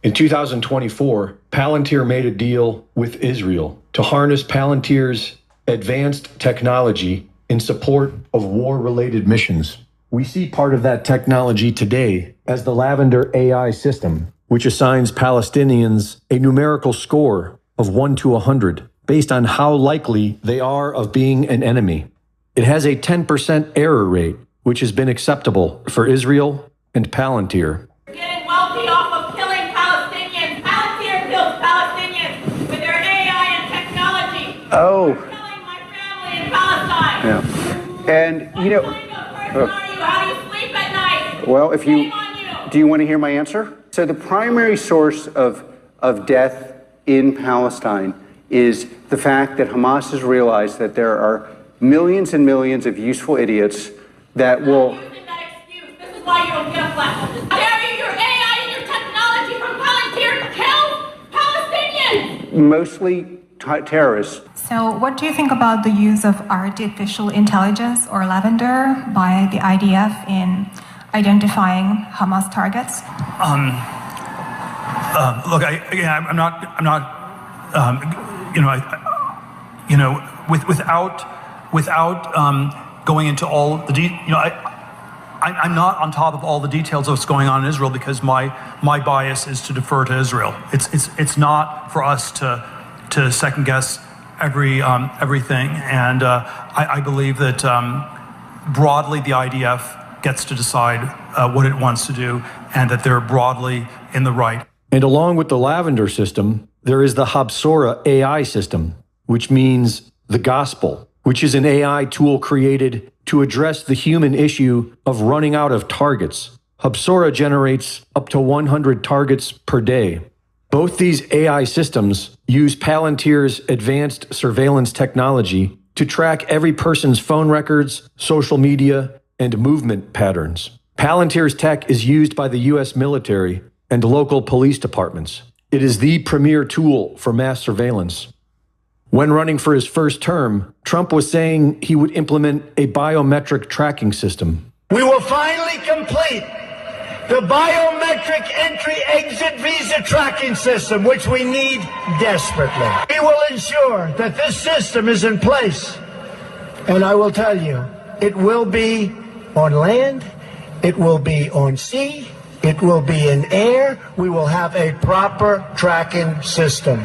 In 2024, Palantir made a deal with Israel to harness Palantir's advanced technology in support of war-related missions. We see part of that technology today as the Lavender AI system, which assigns Palestinians a numerical score of 1 to 100 based on how likely they are of being an enemy. It has a 10% error rate, which has been acceptable for Israel and Palantir. Getting wealthy off of killing Palestinians. Palantir kills Palestinians with their AI and technology. Oh. They're killing my family in Palestine. Yeah. And, you know... How do you sleep at night? Well, if you... Shame on you. Do you want to hear my answer? So the primary source of death in Palestine is the fact that Hamas has realized that there are millions and millions of useful idiots that will... Stop using that excuse. This is why you don't get a flat. How dare you, your AI and your technology from Palantir kills Palestinians? Mostly terrorists. So what do you think about the use of artificial intelligence, or Lavender, by the IDF in identifying Hamas targets? Look, I'm not. Without going into all the I'm not on top of all the details of what's going on in Israel because my bias is to defer to Israel. It's not for us to second guess everything, and I believe that broadly the IDF gets to decide what it wants to do, and that they're broadly in the right. And along with the Lavender system, there is the Habsora AI system, which means the gospel, which is an AI tool created to address the human issue of running out of targets. Habsora generates up to 100 targets per day. Both these AI systems use Palantir's advanced surveillance technology to track every person's phone records, social media, and movement patterns. Palantir's tech is used by the U.S. military and local police departments. It is the premier tool for mass surveillance. When running for his first term, Trump was saying he would implement a biometric tracking system. We will finally complete the biometric entry-exit visa tracking system, which we need desperately. We will ensure that this system is in place. And I will tell you, it will be on land, it will be on sea, it will be in air. We will have a proper tracking system.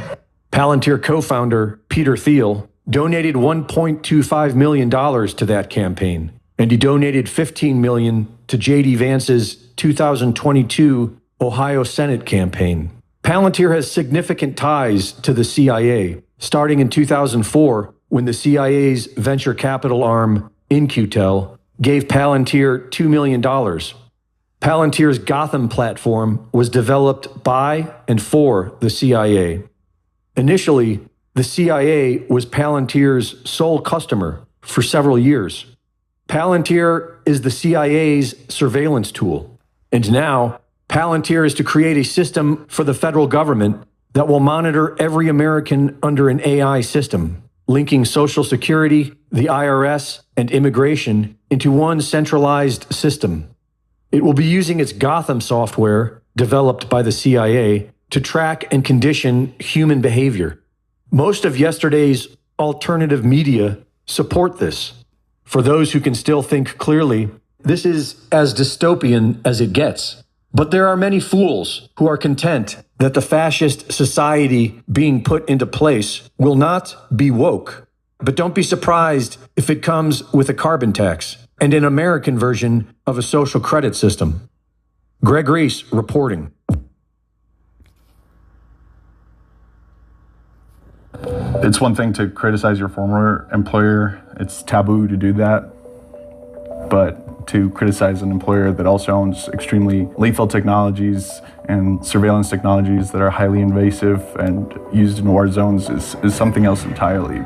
Palantir co-founder Peter Thiel donated $1.25 million to that campaign, and he donated $15 million to J.D. Vance's 2022 Ohio Senate campaign. Palantir has significant ties to the CIA, starting in 2004 when the CIA's venture capital arm, In-Q-Tel, gave Palantir $2 million. Palantir's Gotham platform was developed by and for the CIA. Initially, the CIA was Palantir's sole customer for several years. Palantir is the CIA's surveillance tool. And now, Palantir is to create a system for the federal government that will monitor every American under an AI system, linking Social Security, the IRS, and immigration into one centralized system. It will be using its Gotham software, developed by the CIA, to track and condition human behavior. Most of yesterday's alternative media support this. For those who can still think clearly, this is as dystopian as it gets. But there are many fools who are content that the fascist society being put into place will not be woke. But don't be surprised if it comes with a carbon tax and an American version of a social credit system. Greg Reese reporting. It's one thing to criticize your former employer. It's taboo to do that. But to criticize an employer that also owns extremely lethal technologies and surveillance technologies that are highly invasive and used in war zones is something else entirely.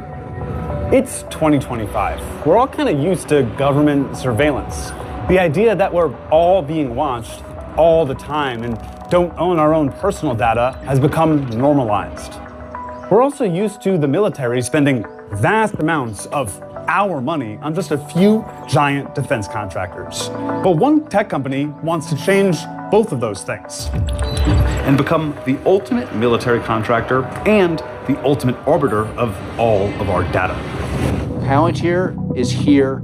It's 2025. We're all kind of used to government surveillance. The idea that we're all being watched all the time and don't own our own personal data has become normalized. We're also used to the military spending vast amounts of our money on just a few giant defense contractors. But one tech company wants to change both of those things. and become the ultimate military contractor and the ultimate arbiter of all of our data. Palantir is here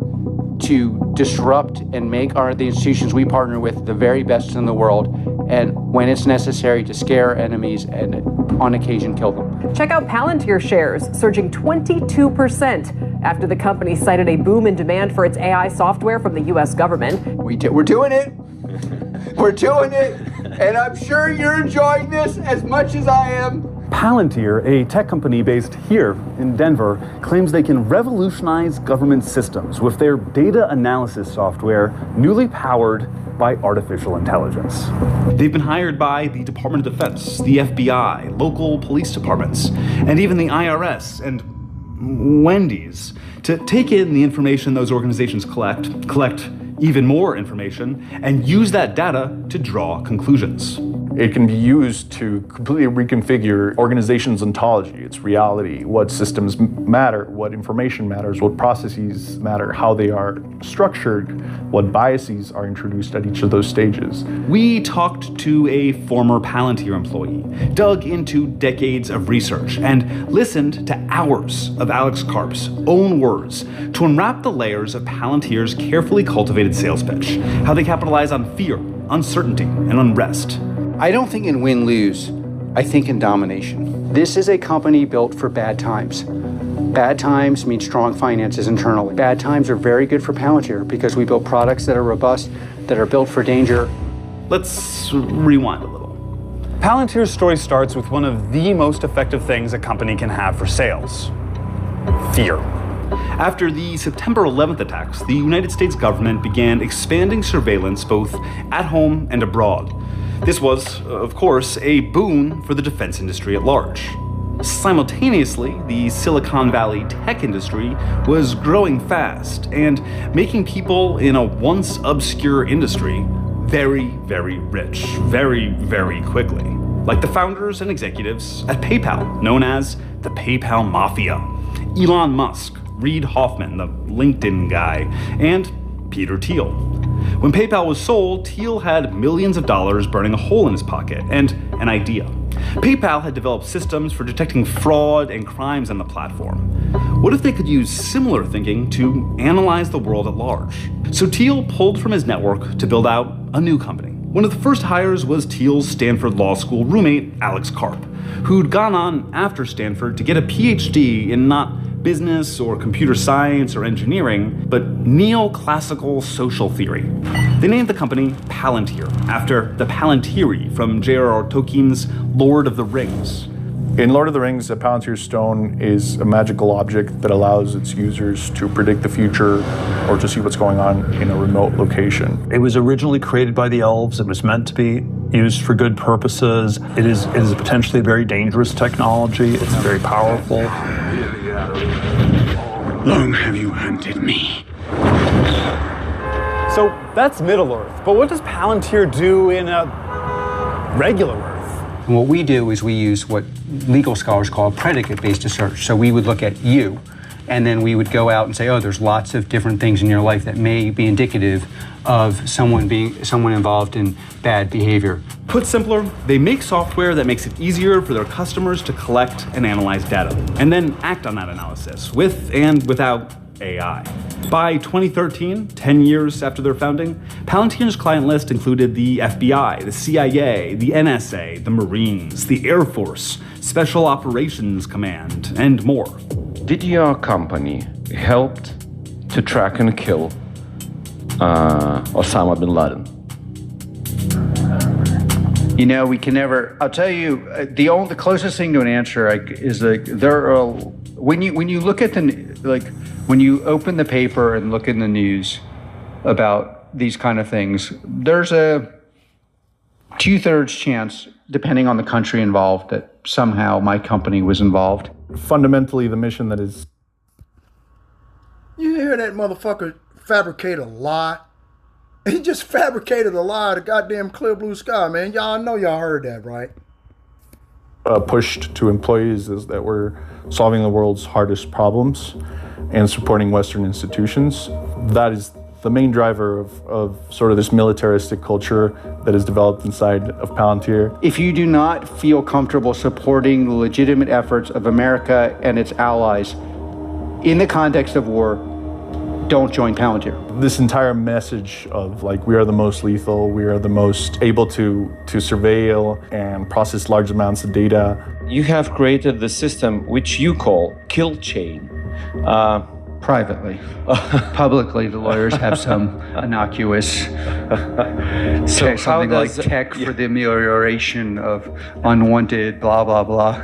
to disrupt and make the institutions we partner with the very best in the world, and when it's necessary, to scare enemies and on occasion kill them. Check out Palantir shares surging 22% after the company cited a boom in demand for its AI software from the U.S. government. We're doing it. We're doing it. And I'm sure you're enjoying this as much as I am. Palantir, a tech company based here in Denver, claims they can revolutionize government systems with their data analysis software, newly powered by artificial intelligence. They've been hired by the Department of Defense, the FBI, local police departments, and even the IRS and Wendy's to take in the information those organizations collect even more information, and use that data to draw conclusions. It can be used to completely reconfigure organizations' ontology, its reality, what systems matter, what information matters, what processes matter, how they are structured, what biases are introduced at each of those stages. We talked to a former Palantir employee, dug into decades of research, and listened to hours of Alex Karp's own words to unwrap the layers of Palantir's carefully cultivated sales pitch, how they capitalize on fear, uncertainty, and unrest. I don't think in win-lose, I think in domination. This is a company built for bad times. Bad times mean strong finances internally. Bad times are very good for Palantir because we build products that are robust, that are built for danger. Let's rewind a little. Palantir's story starts with one of the most effective things a company can have for sales: fear. After the September 11th attacks, the United States government began expanding surveillance both at home and abroad. This was, of course, a boon for the defense industry at large. Simultaneously, the Silicon Valley tech industry was growing fast and making people in a once obscure industry very, very rich, very, very quickly. Like the founders and executives at PayPal, known as the PayPal Mafia. Elon Musk, Reid Hoffman, the LinkedIn guy, and Peter Thiel. When PayPal was sold, Thiel had millions of dollars burning a hole in his pocket and an idea. PayPal had developed systems for detecting fraud and crimes on the platform. What if they could use similar thinking to analyze the world at large? So Thiel pulled from his network to build out a new company. One of the first hires was Thiel's Stanford Law School roommate, Alex Karp, who'd gone on after Stanford to get a PhD in not business or computer science or engineering, but neoclassical social theory. They named the company Palantir, after the Palantiri from J.R.R. Tolkien's Lord of the Rings. In Lord of the Rings, a Palantir stone is a magical object that allows its users to predict the future or to see what's going on in a remote location. It was originally created by the elves. It was meant to be used for good purposes. It is potentially a very dangerous technology. It's very powerful. Long have you hunted me? So that's Middle Earth, but what does Palantir do in a regular Earth? And what we do is we use what legal scholars call predicate-based search. So we would look at you, and then we would go out and say, oh, there's lots of different things in your life that may be indicative of someone involved in bad behavior. Put simpler, they make software that makes it easier for their customers to collect and analyze data, and then act on that analysis with and without AI. By 2013, 10 years after their founding, Palantir's client list included the FBI, the CIA, the NSA, the Marines, the Air Force, Special Operations Command, and more. Did your company help to track and kill Osama bin Laden? You know, we can never. I'll tell you, the closest thing to an answer is there are when you look at when you open the paper and look in the news about these kind of things, there's a 2/3 chance, depending on the country involved, that somehow my company was involved. Fundamentally, the mission that is... You hear that motherfucker fabricate a lie? He just fabricated a lie to goddamn clear blue sky, man. Y'all know y'all heard that, right? Pushed to employees is that we're solving the world's hardest problems and supporting Western institutions. That is the main driver of sort of this militaristic culture that is developed inside of Palantir. If you do not feel comfortable supporting the legitimate efforts of America and its allies in the context of war, don't join Palantir. This entire message of like, we are the most lethal, we are the most able to surveil and process large amounts of data. You have created the system which you call kill chain. Privately. Publicly, the lawyers have some innocuous something like tech for the amelioration of unwanted blah, blah, blah.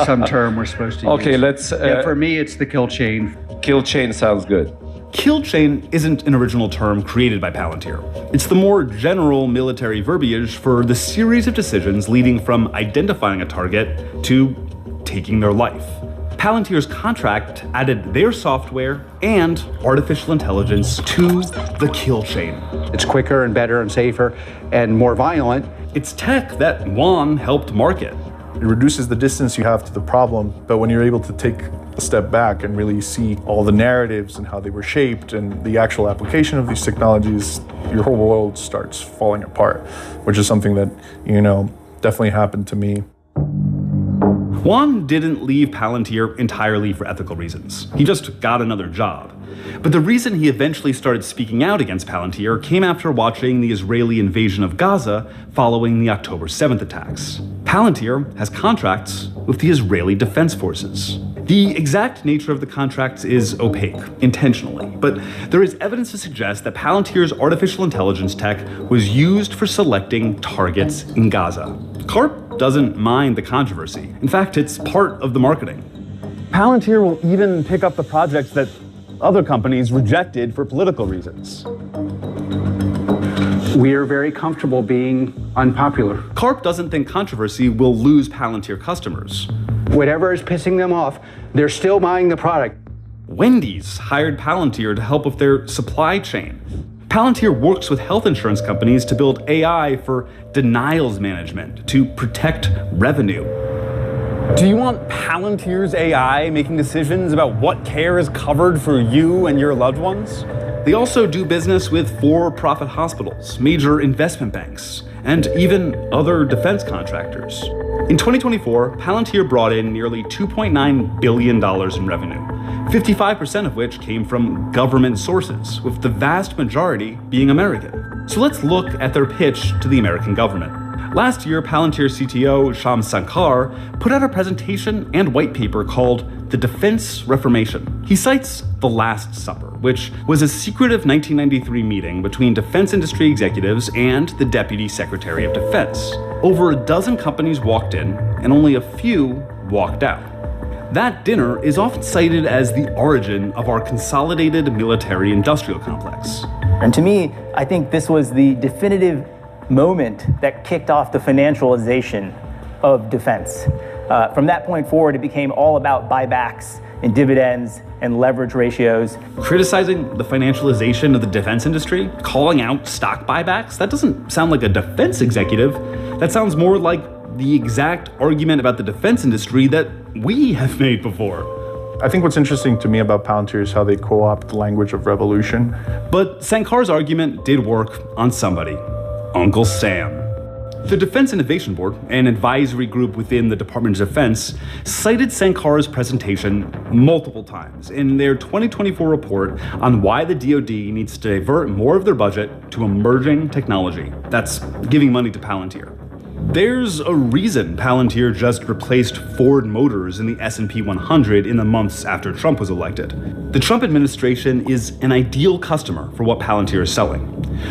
Some term we're supposed to use. Okay, let's... for me, it's the kill chain. Kill chain sounds good. Kill chain isn't an original term created by Palantir. It's the more general military verbiage for the series of decisions leading from identifying a target to taking their life. Palantir's contract added their software and artificial intelligence to the kill chain. It's quicker and better and safer and more violent. It's tech that Juan helped market. It reduces the distance you have to the problem, but when you're able to take a step back and really see all the narratives and how they were shaped and the actual application of these technologies, your whole world starts falling apart, which is something that, definitely happened to me. Juan didn't leave Palantir entirely for ethical reasons. He just got another job. But the reason he eventually started speaking out against Palantir came after watching the Israeli invasion of Gaza following the October 7th attacks. Palantir has contracts with the Israeli Defense Forces. The exact nature of the contracts is opaque, intentionally, but there is evidence to suggest that Palantir's artificial intelligence tech was used for selecting targets in Gaza. CARP doesn't mind the controversy. In fact, it's part of the marketing. Palantir will even pick up the projects that other companies rejected for political reasons. We are very comfortable being unpopular. CARP doesn't think controversy will lose Palantir customers. Whatever is pissing them off, they're still buying the product. Wendy's hired Palantir to help with their supply chain. Palantir works with health insurance companies to build AI for denials management to protect revenue. Do you want Palantir's AI making decisions about what care is covered for you and your loved ones? They also do business with for-profit hospitals, major investment banks, and even other defense contractors. In 2024, Palantir brought in nearly $2.9 billion in revenue, 55% of which came from government sources, with the vast majority being American. So let's look at their pitch to the American government. Last year, Palantir CTO Sham Sankar put out a presentation and white paper called The Defense Reformation. He cites The Last Supper, which was a secretive 1993 meeting between defense industry executives and the Deputy Secretary of Defense. Over a dozen companies walked in, and only a few walked out. That dinner is often cited as the origin of our consolidated military-industrial complex. And to me, I think this was the definitive moment that kicked off the financialization of defense. From that point forward, it became all about buybacks and dividends and leverage ratios. Criticizing the financialization of the defense industry, calling out stock buybacks, that doesn't sound like a defense executive. That sounds more like the exact argument about the defense industry that we have made before. I think what's interesting to me about Palantir is how they co-opt the language of revolution. But Sankar's argument did work on somebody. Uncle Sam. The Defense Innovation Board, an advisory group within the Department of Defense, cited Sankar's presentation multiple times in their 2024 report on why the DoD needs to divert more of their budget to emerging technology. That's giving money to Palantir. There's a reason Palantir just replaced Ford Motors in the S&P 100 in the months after Trump was elected. The Trump administration is an ideal customer for what Palantir is selling.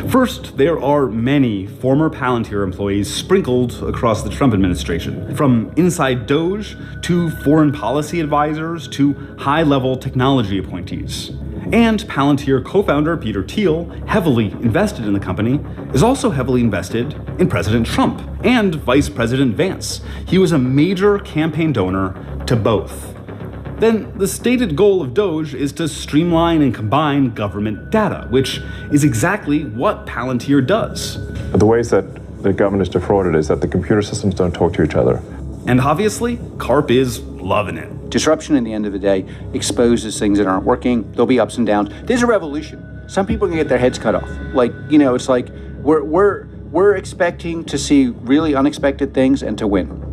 First, there are many former Palantir employees sprinkled across the Trump administration, from inside Doge to foreign policy advisors to high-level technology appointees. And Palantir co-founder Peter Thiel, heavily invested in the company, is also heavily invested in President Trump and Vice President Vance. He was a major campaign donor to both. Then the stated goal of Doge is to streamline and combine government data, which is exactly what Palantir does. The ways that the government is defrauded is that the computer systems don't talk to each other. And obviously, CARP is loving it. Disruption, in the end of the day, exposes things that aren't working. There'll be ups and downs. There's a revolution. Some people can get their heads cut off. Like, you know, it's like we're expecting to see really unexpected things and to win.